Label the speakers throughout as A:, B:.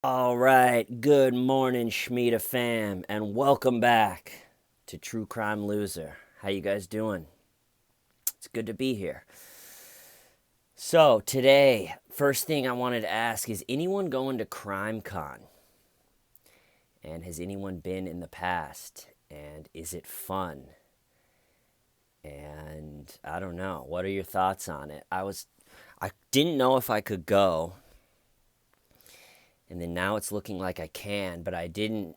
A: All right, good morning, Schmida fam, and welcome back to True Crime Loser. How you guys doing? It's good to be here. So today, first thing I wanted to ask is anyone going to Crime Con? And has anyone been in the past? And is it fun? And I don't know. What are your thoughts on it? I didn't know if I could go, and then now it's looking like I can, but I didn't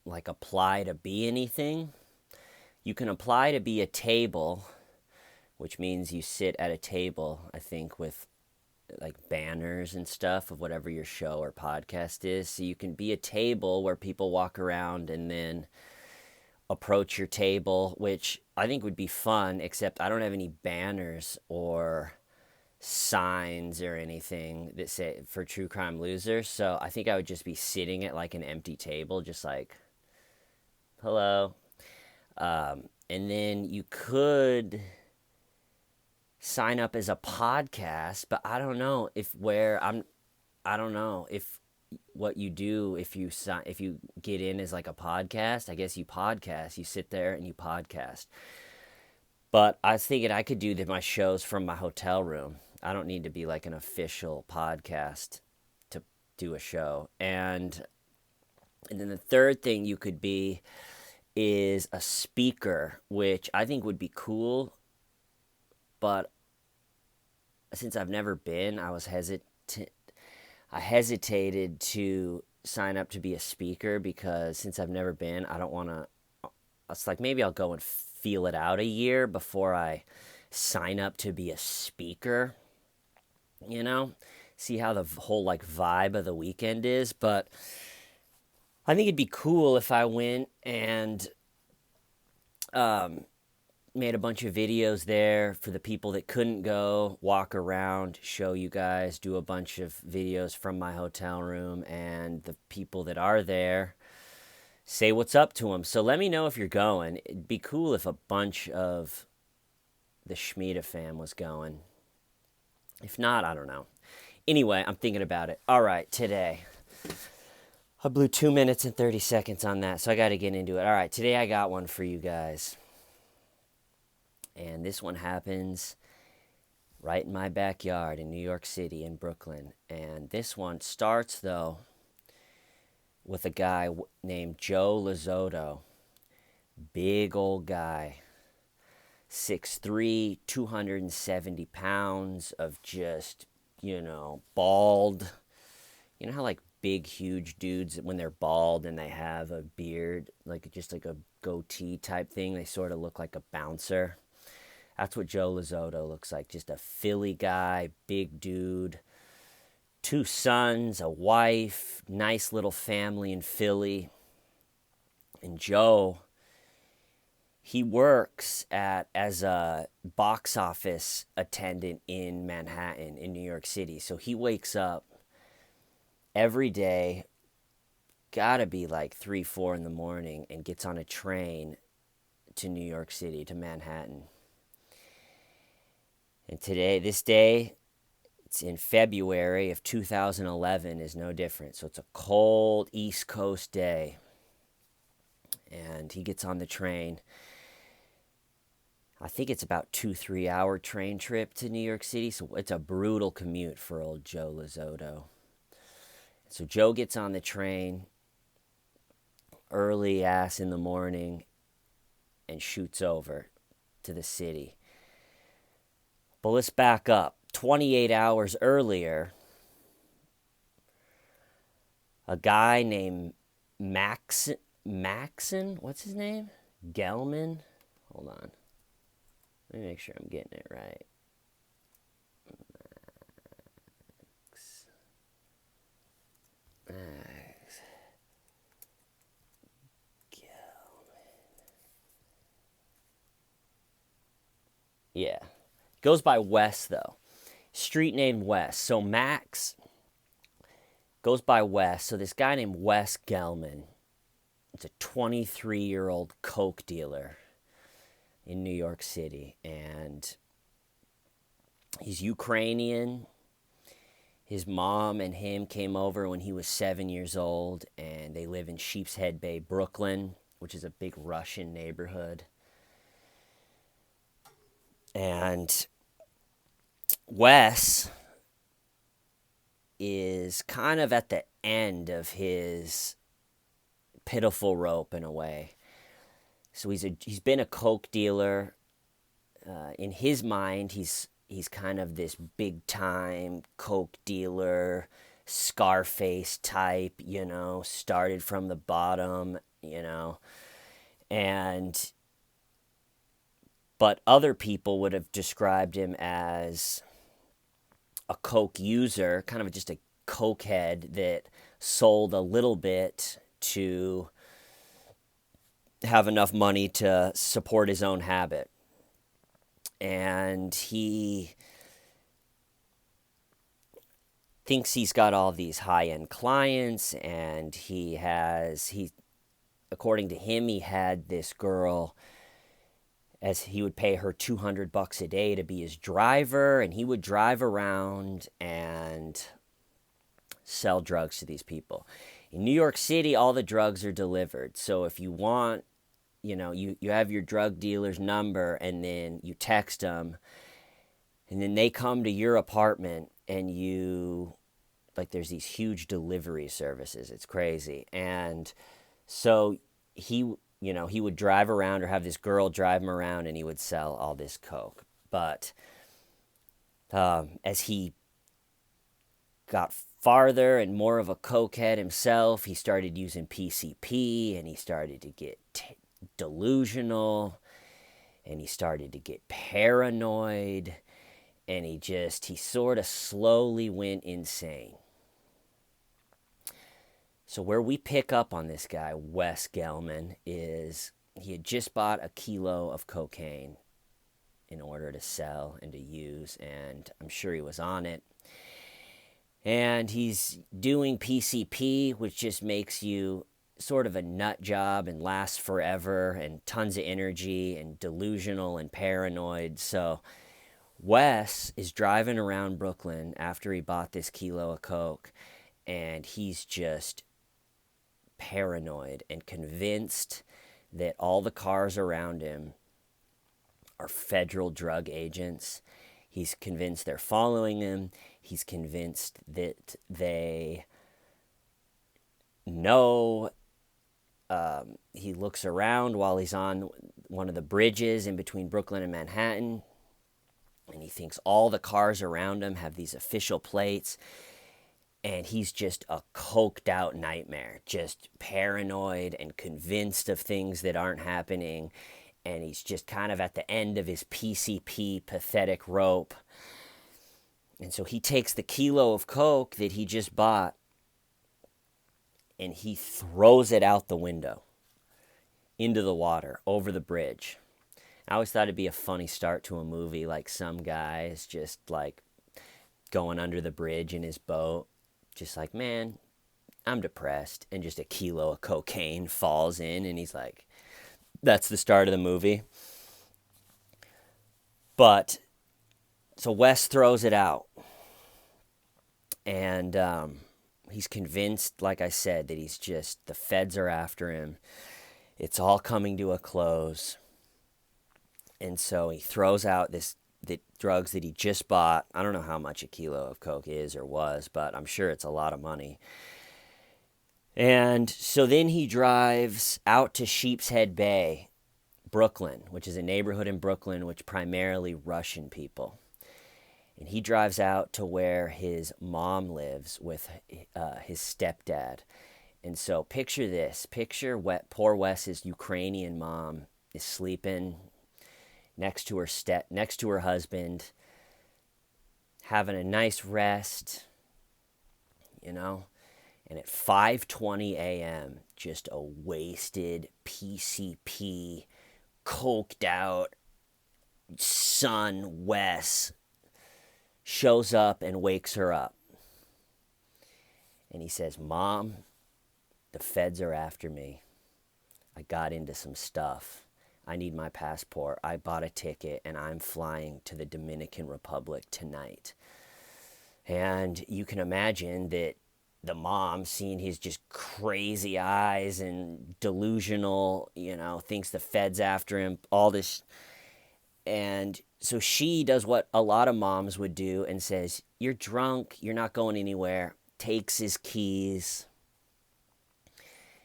A: apply to be anything. You can apply to be a table, which means you sit at a table, I think, with like banners and stuff of whatever your show or podcast is. So you can be a table where people walk around and then approach your table, which I think would be fun, except I don't have any banners or signs or anything that say for True Crime Losers. So I think I would just be sitting at like an empty table, just like, hello. And then you could sign up as a podcast, but I don't know if where I'm. I don't know if what you do if you get in as like a podcast. I guess you podcast. You sit there and you podcast. But I was thinking I could do my shows from my hotel room. I don't need to be like an official podcast to do a show. And then the third thing you could be is a speaker, which I think would be cool, but since I've never been, I hesitated to sign up to be a speaker because since I've never been, I don't want to. It's like maybe I'll go and feel it out a year before I sign up to be a speaker. You know, see how the whole like vibe of the weekend is. But I think it'd be cool if I went and um, made a bunch of videos there for the people that couldn't go, walk around, show you guys, do a bunch of videos from my hotel room, and the people that are there say what's up to them. So let me know if you're going. It'd be cool if a bunch of the Schmida fam was going. If not, I don't know. Anyway, I'm thinking about it. All right, today. I blew 2 minutes and 30 seconds on that, so I got to get into it. All right, today I got one for you guys. And this one happens right in my backyard in New York City, in Brooklyn. And this one starts, though, with a guy named Joe Lazzoto. Big old guy. 6'3", 270 pounds of just, bald. You know how, like, big, huge dudes, when they're bald and they have a beard, like just like a goatee type thing, they sort of look like a bouncer. That's what Joe Lazzoto looks like. Just a Philly guy, big dude. 2 sons, a wife, nice little family in Philly. And Joe, he works as a box office attendant in Manhattan, in New York City. So he wakes up every day, gotta be like 3, 4 in the morning, and gets on a train to New York City, to Manhattan. And this day, it's in February of 2011, is no different. So it's a cold East Coast day. And he gets on the train. I think it's about 2-3 hour train trip to New York City. So it's a brutal commute for old Joe Lazzoto. So Joe gets on the train early ass in the morning and shoots over to the city. But let's back up. 28 hours earlier, a guy named Maksim, what's his name? Gelman? Hold on. Let me make sure I'm getting it right. Max Gelman. Yeah. Goes by Wes, though. Street named Wes. So Max goes by Wes. So this guy named Wes Gelman, it's a 23-year-old coke dealer in New York City. And he's Ukrainian. His mom and him came over when he was 7 years old, and they live in Sheepshead Bay, Brooklyn, which is a big Russian neighborhood. And Wes is kind of at the end of his pitiful rope in a way. So he's been a coke dealer. In his mind, he's kind of this big time coke dealer, Scarface type, started from the bottom, and but other people would have described him as a coke user, kind of just a cokehead that sold a little bit to have enough money to support his own habit. And he thinks he's got all these high-end clients, and according to him, he had this girl, as he would pay her $200 a day to be his driver, and he would drive around and sell drugs to these people. In New York City, all the drugs are delivered. So if you want, you have your drug dealer's number, and then you text them, and then they come to your apartment, and there's these huge delivery services. It's crazy. And so he would drive around, or have this girl drive him around, and he would sell all this coke. But as he got farther and more of a cokehead himself, he started using PCP, and he started to get delusional, and he started to get paranoid, and he sort of slowly went insane. So where we pick up on this guy, Wes Gelman, is he had just bought a kilo of cocaine in order to sell and to use, and I'm sure he was on it. And he's doing PCP, which just makes you sort of a nut job and lasts forever and tons of energy and delusional and paranoid. So Wes is driving around Brooklyn after he bought this kilo of coke, and he's just paranoid and convinced that all the cars around him are federal drug agents. He's convinced they're following him. He's convinced that they know. He looks around while he's on one of the bridges in between Brooklyn and Manhattan, and he thinks all the cars around him have these official plates, and he's just a coked out nightmare, just paranoid and convinced of things that aren't happening, and he's just kind of at the end of his PCP pathetic rope. And so he takes the kilo of coke that he just bought, and he throws it out the window into the water over the bridge. I always thought it'd be a funny start to a movie, like some guy is just like going under the bridge in his boat, just like, man, I'm depressed, and just a kilo of cocaine falls in, and he's like, that's the start of the movie. But so Wes throws it out, and he's convinced, like I said, that the feds are after him. It's all coming to a close. And so he throws out the drugs that he just bought. I don't know how much a kilo of coke is or was, but I'm sure it's a lot of money. And so then he drives out to Sheepshead Bay, Brooklyn, which is a neighborhood in Brooklyn which primarily Russian people. And he drives out to where his mom lives with his stepdad. And so picture this. Picture poor Wes's Ukrainian mom is sleeping next to her husband, having a nice rest, And at 5:20 a.m., just a wasted PCP, coked out son Wes shows up and wakes her up. And he says, Mom, the feds are after me. I got into some stuff. I need my passport. I bought a ticket, and I'm flying to the Dominican Republic tonight. And you can imagine that the mom, seeing his just crazy eyes and delusional, thinks the Fed's after him, all this. And so she does what a lot of moms would do and says, "You're drunk, you're not going anywhere," takes his keys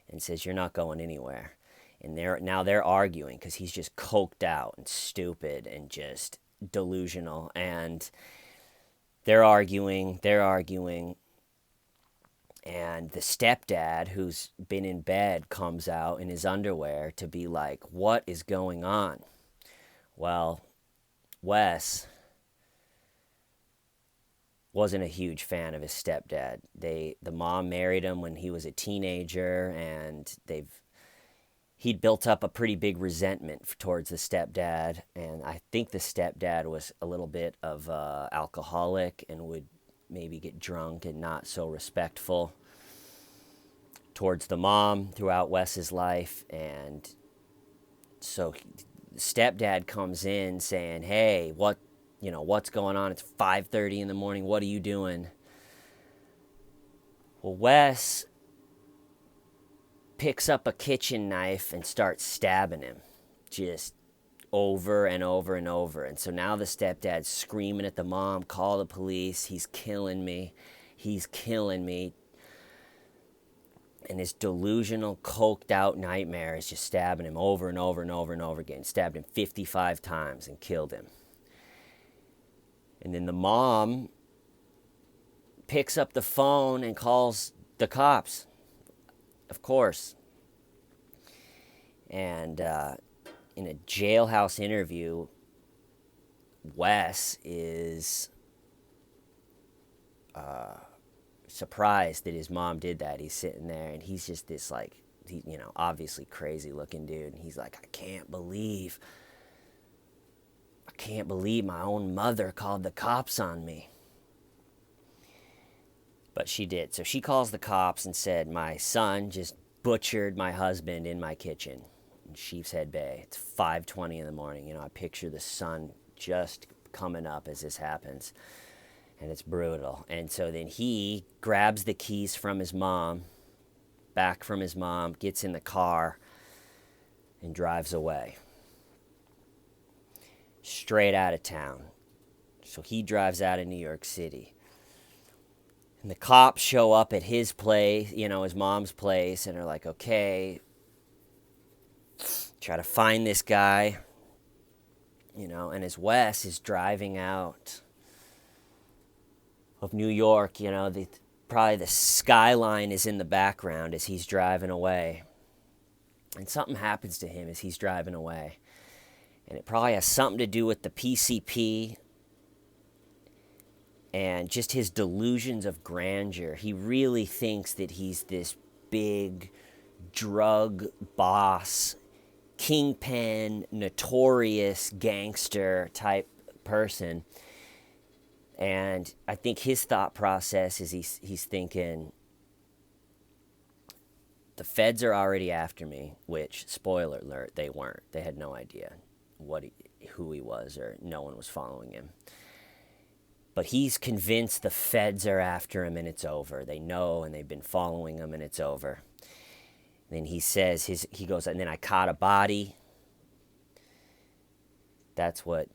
A: and says, "You're not going anywhere." And they're arguing because he's just coked out and stupid and just delusional. And they're arguing. And the stepdad, who's been in bed, comes out in his underwear to be like, "What is going on?" Well, Wes wasn't a huge fan of his stepdad. The mom married him when he was a teenager, and he'd built up a pretty big resentment towards the stepdad. And I think the stepdad was a little bit of alcoholic and would maybe get drunk and not so respectful towards the mom throughout Wes's life. And so the stepdad comes in saying, "Hey, what's going on? It's 5:30 in the morning. What are you doing?" Well, Wes picks up a kitchen knife and starts stabbing him, just over and over and over. And so now the stepdad's screaming at the mom, "Call the police. He's killing me. He's killing me." And this delusional, coked out nightmare is just stabbing him over and over and over and over again. Stabbed him 55 times and killed him. And then the mom picks up the phone and calls the cops, of course. And in a jailhouse interview, Wes is surprised that his mom did that. He's sitting there and he's just this obviously crazy looking dude. And he's like, I can't believe my own mother called the cops on me. But she did. So she calls the cops and said, "My son just butchered my husband in my kitchen in Sheepshead Bay. It's 5:20 in the morning." I picture the sun just coming up as this happens. And it's brutal. And so then he grabs the keys from his mom, gets in the car, and drives away. Straight out of town. So he drives out of New York City. And the cops show up at his place, his mom's place, and are like, "Okay, try to find this guy." And as Wes is driving out of New York, probably the skyline is in the background as he's driving away. And something happens to him as he's driving away. And it probably has something to do with the PCP and just his delusions of grandeur. He really thinks that he's this big drug boss, kingpin, notorious gangster type person. And I think his thought process is he's thinking, the feds are already after me, which, spoiler alert, they weren't. They had no idea who he was, or no one was following him. But he's convinced the feds are after him and it's over. They know, and they've been following him and it's over. And then he says, he goes, "And then I caught a body." That's what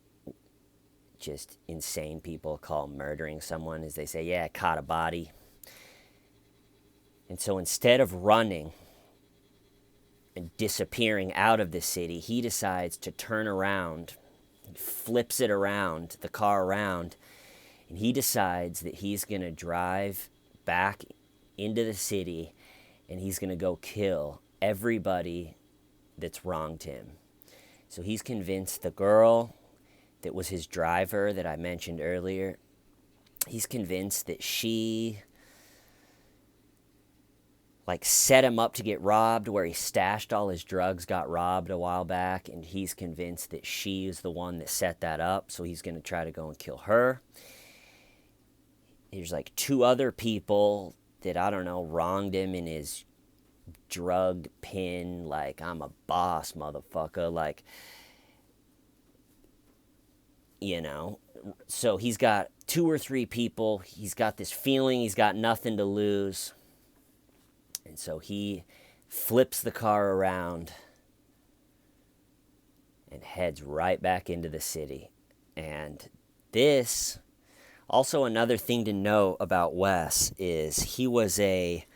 A: just insane people call murdering someone, is they say, "Yeah, I caught a body." And so instead of running and disappearing out of the city, he decides to turn around, flips it around, the car around, and he decides that he's going to drive back into the city and he's going to go kill everybody that's wronged him. So he's convinced the girl that was his driver that I mentioned earlier, he's convinced that she set him up to get robbed, where he stashed all his drugs, got robbed a while back, and he's convinced that she is the one that set that up, so he's going to try to go and kill her. There's 2 other people that, I don't know, wronged him in his drug pin, I'm a boss, motherfucker, you know. So he's got 2 or 3 people. He's got this feeling he's got nothing to lose. And so he flips the car around and heads right back into the city. And this, also another thing to know about Wes is he was a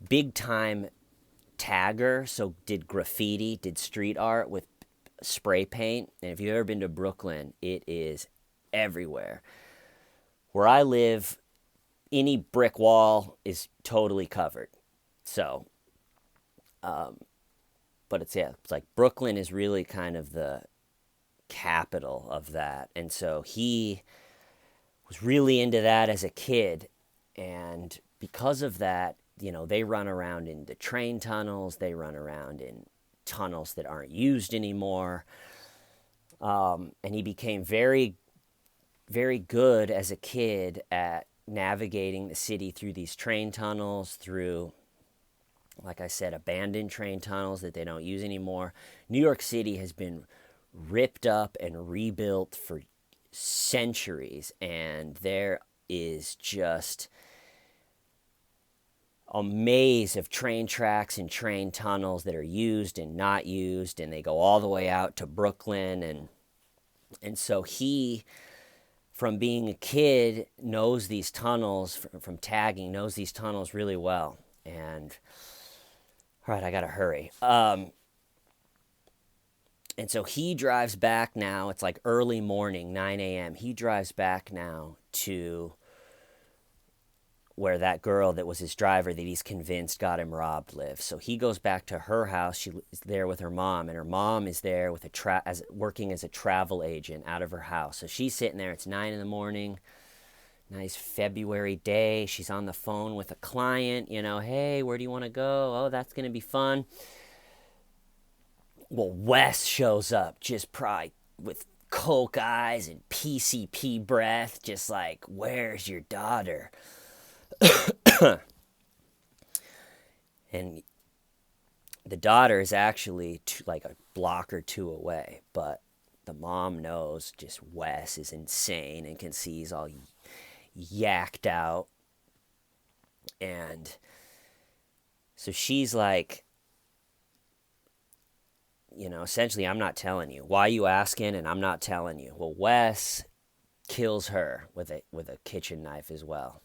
A: big time tagger, so did graffiti, did street art with spray paint. And if you've ever been to Brooklyn, it is everywhere. Where I live, any brick wall is totally covered. So, but it's like Brooklyn is really kind of the capital of that. And so he was really into that as a kid. And because of that, they run around in the train tunnels, they run around in tunnels that aren't used anymore. And he became very, very good as a kid at navigating the city through these train tunnels, through, like I said, abandoned train tunnels that they don't use anymore. New York City has been ripped up and rebuilt for centuries, and there is just a maze of train tracks and train tunnels that are used and not used, and they go all the way out to Brooklyn. And so he, from being a kid, knows these tunnels, from tagging, knows these tunnels really well. And, all right, I got to hurry. And so he drives back now. It's like early morning, 9 a.m. He drives back now to where that girl that was his driver that he's convinced got him robbed lives. So he goes back to her house. She is there with her mom, and her mom is there with working as a travel agent out of her house. So she's sitting there. It's 9 in the morning. Nice February day. She's on the phone with a client. Hey, where do you want to go? Oh, that's going to be fun. Well, Wes shows up just probably with coke eyes and PCP breath, just like, where's your daughter? And the daughter is actually like a block or two away, but the mom knows just Wes is insane and can see he's all yacked out. And so she's like, essentially, I'm not telling you. Why are you asking? And I'm not telling you. Well, Wes kills her with a kitchen knife as well.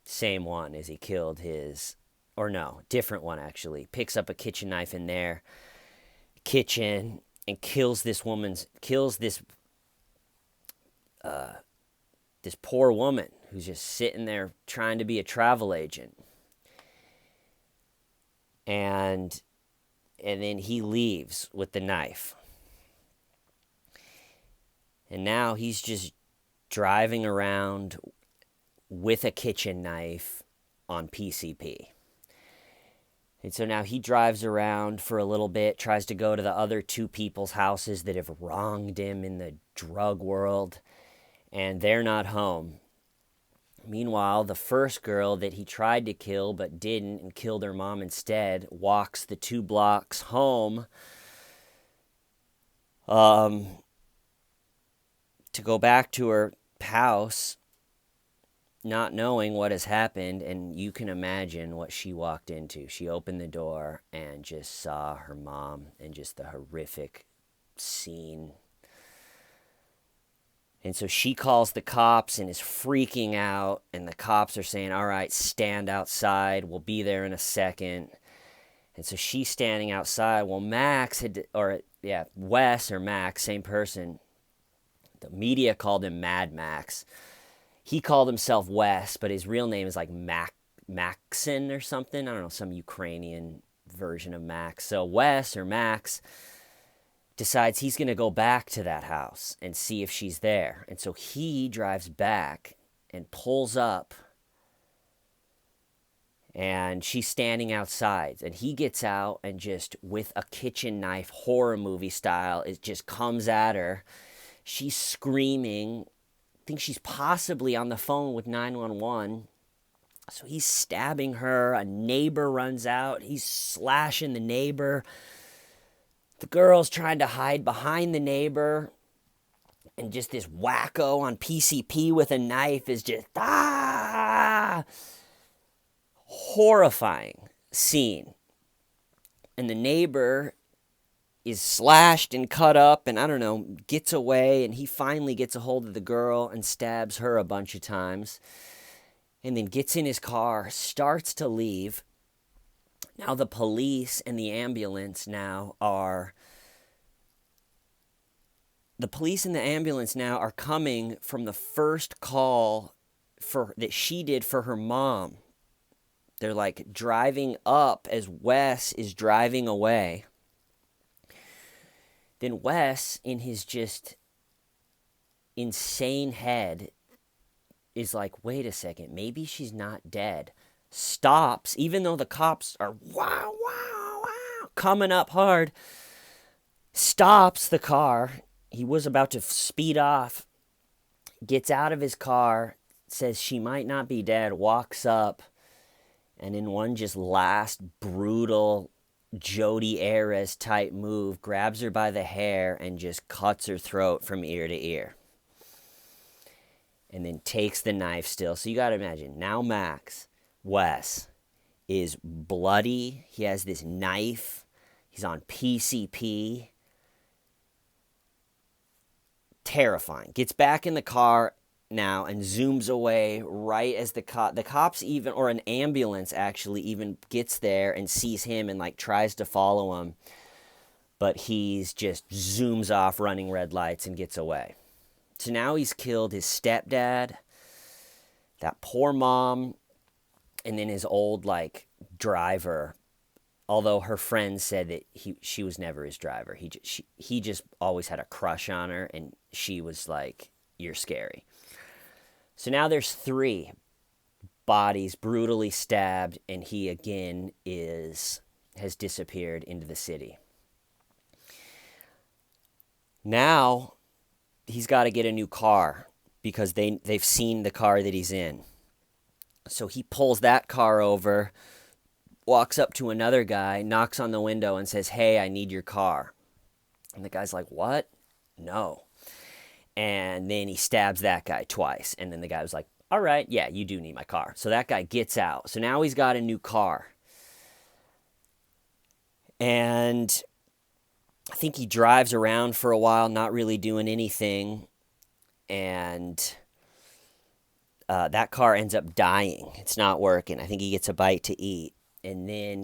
A: Same one as he killed his, or no, different one actually. Picks up a kitchen knife in their kitchen and kills this poor woman who's just sitting there trying to be a travel agent. And then he leaves with the knife. And now he's just driving around with a kitchen knife on PCP. And so now he drives around for a little bit, tries to go to the other 2 people's houses that have wronged him in the drug world, and they're not home. Meanwhile, the first girl that he tried to kill but didn't and killed her mom instead walks the 2 blocks home to go back to her house, not knowing what has happened. And you can imagine what she walked into. She opened the door and just saw her mom and just the horrific scene. And so she calls the cops and is freaking out, and the cops are saying, all right, stand outside, we'll be there in a second. And so she's standing outside. Well, Wes or Max, same person. The media called him Mad Max. He called himself Wes, but his real name is like Maksim or something. I don't know, some Ukrainian version of Max. So Wes or Max decides he's going to go back to that house and see if she's there. And so he drives back and pulls up, and she's standing outside. And he gets out and just with a kitchen knife, horror movie style, it just comes at her. She's screaming. I think she's possibly on the phone with 911. So he's stabbing her. A neighbor runs out. He's slashing the neighbor. The girl's trying to hide behind the neighbor. And just this wacko on PCP with a knife is just, horrifying scene. And the neighbor is slashed and cut up and, I don't know, gets away, and he finally gets a hold of the girl and stabs her a bunch of times, and then gets in his car, starts to leave. Now the police and the ambulance now are coming from the first call that she did for her mom. They're like driving up as Wes is driving away. Then Wes, in his just insane head, is like, wait a second, maybe she's not dead. Stops, even though the cops are wow, coming up hard. Stops the car. He was about to speed off. Gets out of his car, says she might not be dead, walks up, and in one just last brutal Jodi Arias type move, grabs her by the hair and just cuts her throat from ear to ear. And then takes the knife still. So you got to imagine, now Wes, is bloody. He has this knife. He's on PCP. Terrifying. Gets back in the car now and zooms away right as the cops even, or an ambulance actually even gets there and sees him and like tries to follow him, but he's just zooms off running red lights and gets away. So now he's killed his stepdad, that poor mom, and then his old like driver, although her friend said that she was never his driver. He just always had a crush on her, and she was like, you're scary. So now there's 3 bodies brutally stabbed, and he again has disappeared into the city. Now he's got to get a new car because they've seen the car that he's in. So he pulls that car over, walks up to another guy, knocks on the window and says, hey, I need your car. And the guy's like, what? No. And then he stabs that guy twice. And then the guy was like, all right, yeah, you do need my car. So that guy gets out. So now he's got a new car. And I think he drives around for a while, not really doing anything. And that car ends up dying. It's not working. I think he gets a bite to eat. And then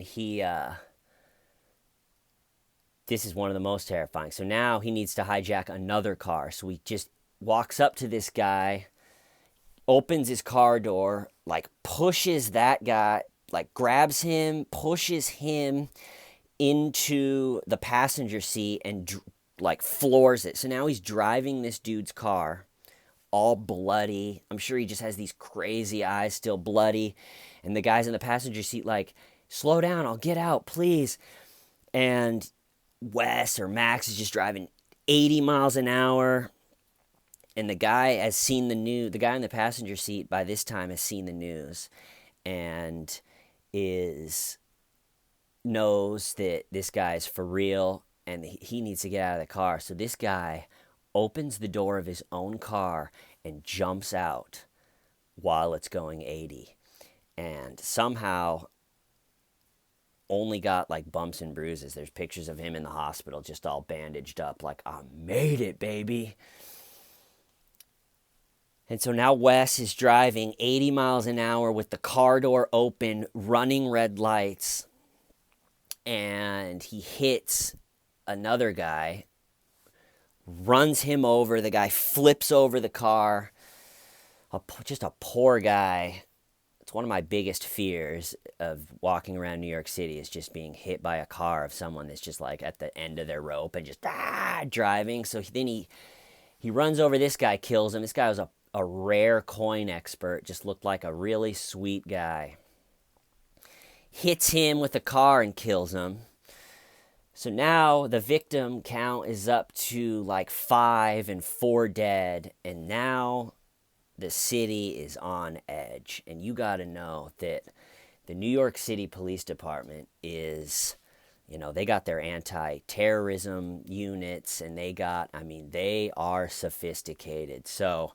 A: this is one of the most terrifying. So now he needs to hijack another car. So he just walks up to this guy, opens his car door, like pushes that guy, like grabs him, pushes him into the passenger seat and like floors it. So now he's driving this dude's car, all bloody. I'm sure he just has these crazy eyes, still bloody. And the guy's in the passenger seat like, slow down, I'll get out, please. And Wes or Max is just driving 80 miles an hour. And the guy has seen the news. The guy in the passenger seat by this time has seen the news and knows that this guy's for real and he needs to get out of the car. So this guy opens the door of his own car and jumps out while it's going 80. And somehow only got like bumps and bruises. There's pictures of him in the hospital just all bandaged up like, I made it, baby. And so now Wes is driving 80 miles an hour with the car door open, running red lights, and he hits another guy, runs him over. The guy flips over the car. Just a poor guy. It's one of my biggest fears of walking around New York City is just being hit by a car of someone that's just like at the end of their rope and just driving. So then he runs over this guy, kills him. This guy was a rare coin expert, just looked like a really sweet guy. Hits him with a car and kills him. So now the victim count is up to like 5 and 4 dead, and now the city is on edge. And you got to know that the New York City Police Department is They got their anti-terrorism units, and they are sophisticated. So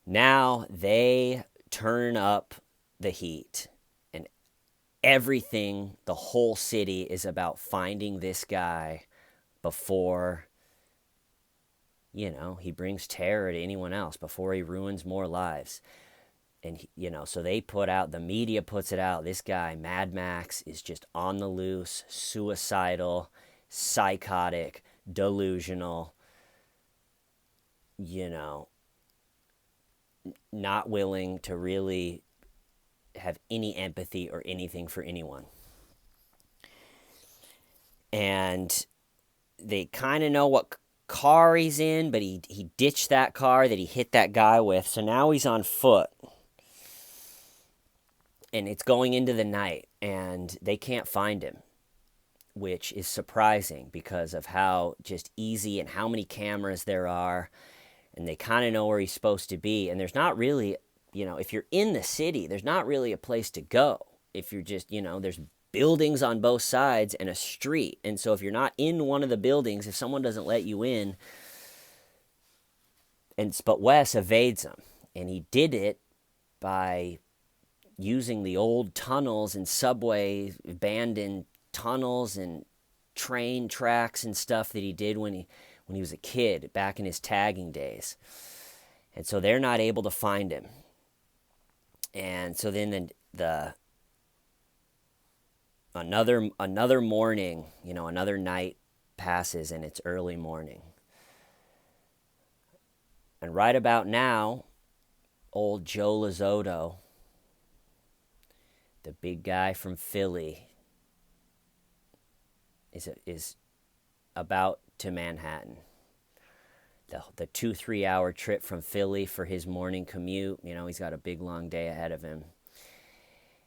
A: now they turn up the heat, and everything, the whole city is about finding this guy before, he brings terror to anyone else, before he ruins more lives. And, so the media puts it out. This guy, Mad Max, is just on the loose, suicidal, psychotic, delusional, not willing to really have any empathy or anything for anyone. And they kind of know what car he's in, but he ditched that car that he hit that guy with. So now he's on foot. And it's going into the night, and they can't find him, which is surprising because of how just easy and how many cameras there are. And they kind of know where he's supposed to be. And there's not really, if you're in the city, there's not really a place to go. If you're just, there's buildings on both sides and a street. And so if you're not in one of the buildings, if someone doesn't let you in, but Wes evades them. And he did it by using the old tunnels and subway, abandoned tunnels and train tracks and stuff that he did when he was a kid, back in his tagging days. And so they're not able to find him. And so then another morning, another night passes, and it's early morning. And right about now, old Joe Lozotto, the big guy from Philly, is about to Manhattan. The 2-3 hour trip from Philly for his morning commute. He's got a big long day ahead of him.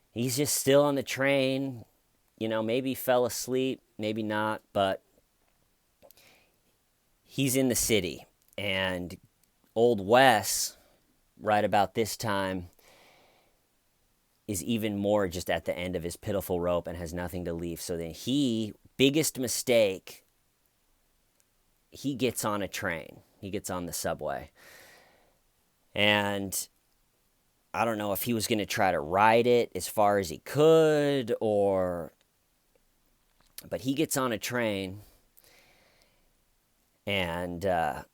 A: He's just still on the train. Maybe fell asleep, maybe not, but he's in the city. And old Wes, right about this time, is even more just at the end of his pitiful rope and has nothing to leave. So then biggest mistake, he gets on a train. He gets on the subway. And I don't know if he was going to try to ride it as far as he could, but he gets on a train, and the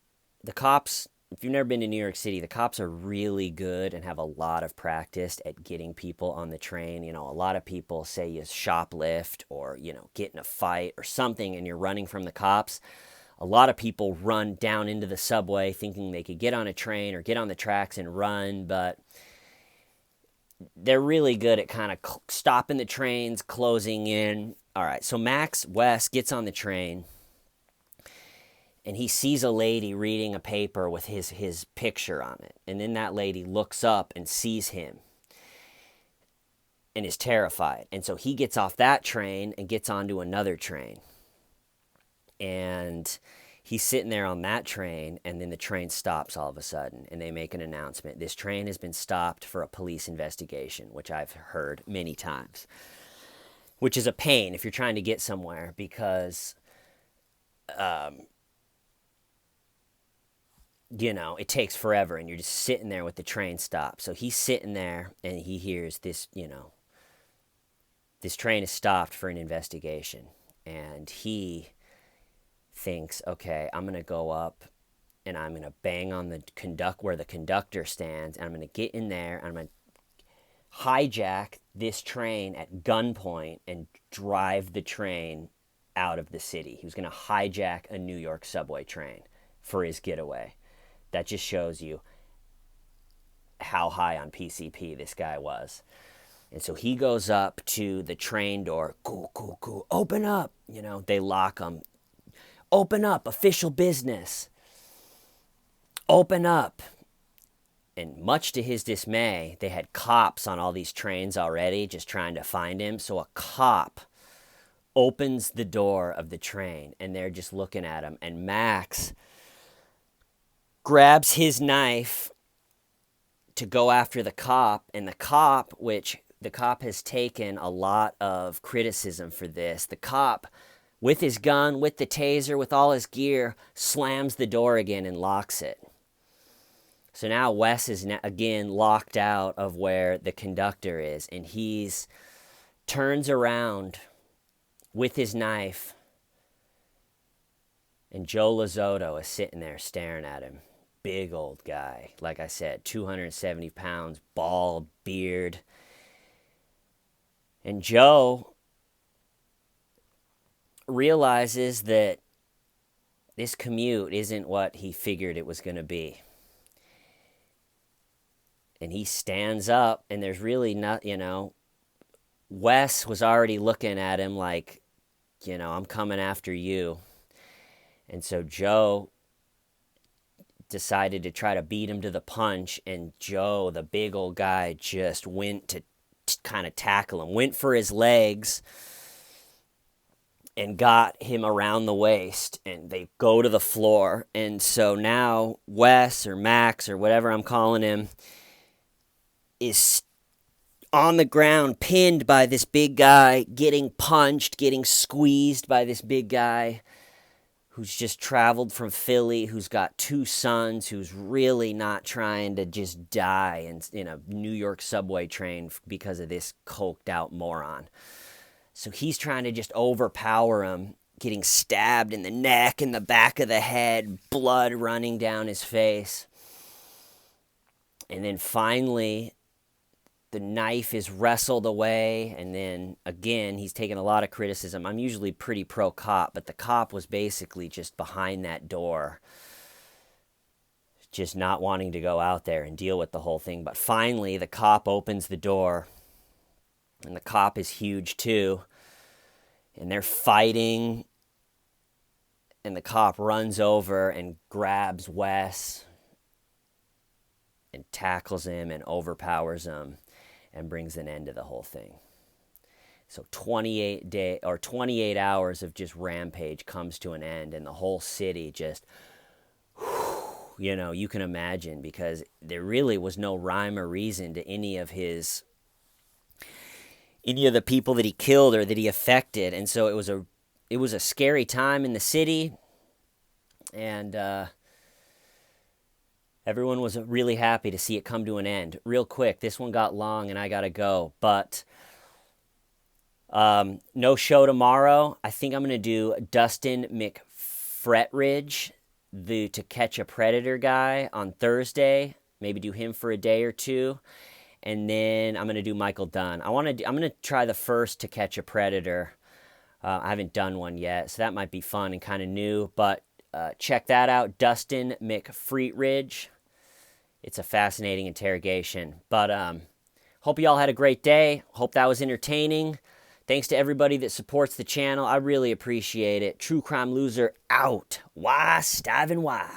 A: cops, if you've never been to New York City, the cops are really good and have a lot of practice at getting people on the train. A lot of people say you shoplift or, get in a fight or something and you're running from the cops. A lot of people run down into the subway thinking they could get on a train or get on the tracks and run, but they're really good at kind of stopping the trains, closing in. All right, so Wes gets on the train, and he sees a lady reading a paper with his picture on it. And then that lady looks up and sees him and is terrified. And so he gets off that train and gets onto another train. And he's sitting there on that train, and then the train stops all of a sudden, and they make an announcement. This train has been stopped for a police investigation, which I've heard many times, which is a pain if you're trying to get somewhere because it takes forever, and you're just sitting there with the train stopped. So he's sitting there, and he hears this, this train is stopped for an investigation. And he thinks, okay, I'm going to go up, and I'm going to bang on where the conductor stands, and I'm going to get in there, and I'm going to hijack this train at gunpoint and drive the train out of the city. He was going to hijack a New York subway train for his getaway. That just shows you how high on PCP this guy was. And so he goes up to the train door. Cool. Open up. They lock him. Open up. Official business. Open up. And much to his dismay, they had cops on all these trains already just trying to find him. So a cop opens the door of the train, and they're just looking at him. And Max grabs his knife to go after the cop, and the cop, which has taken a lot of criticism for this. The cop, with his gun, with the taser, with all his gear, slams the door again and locks it. So now Wes is again locked out of where the conductor is, and he's turns around with his knife, and Joe Lazzoto is sitting there staring at him. Big old guy, like I said, 270 pounds, bald, beard. And Joe realizes that this commute isn't what he figured it was going to be. And he stands up, and there's really not, Wes was already looking at him like, I'm coming after you. And so Joe decided to try to beat him to the punch, and Joe, the big old guy, just went to kind of tackle him, went for his legs, and got him around the waist, and they go to the floor. And so now Wes, or Max, or whatever I'm calling him, is on the ground, pinned by this big guy, getting punched, getting squeezed by this big guy who's just traveled from Philly, who's got 2 sons, who's really not trying to just die in a New York subway train because of this coked out moron. So he's trying to just overpower him, getting stabbed in the neck and the back of the head, blood running down his face. And then finally, the knife is wrestled away, and then, again, he's taken a lot of criticism. I'm usually pretty pro-cop, but the cop was basically just behind that door, just not wanting to go out there and deal with the whole thing. But finally, the cop opens the door, and the cop is huge too, and they're fighting, and the cop runs over and grabs Wes and tackles him and overpowers him, and brings an end to the whole thing. So 28 hours of just rampage comes to an end, and the whole city just, you can imagine, because there really was no rhyme or reason to any of the people that he killed or that he affected. And so it was a scary time in the city, and everyone was really happy to see it come to an end. Real quick, this one got long and I gotta go, but no show tomorrow. I think I'm gonna do Dustin McFretridge, the To Catch a Predator guy, on Thursday. Maybe do him for a day or two, and then I'm gonna do Michael Dunn. I'm gonna try the first To Catch a Predator. I haven't done one yet, so that might be fun and kind of new, but check that out, Dustin McFretridge. It's a fascinating interrogation. But hope you all had a great day. Hope that was entertaining. Thanks to everybody that supports the channel. I really appreciate it. True Crime Loser out. Why, Stiven, why?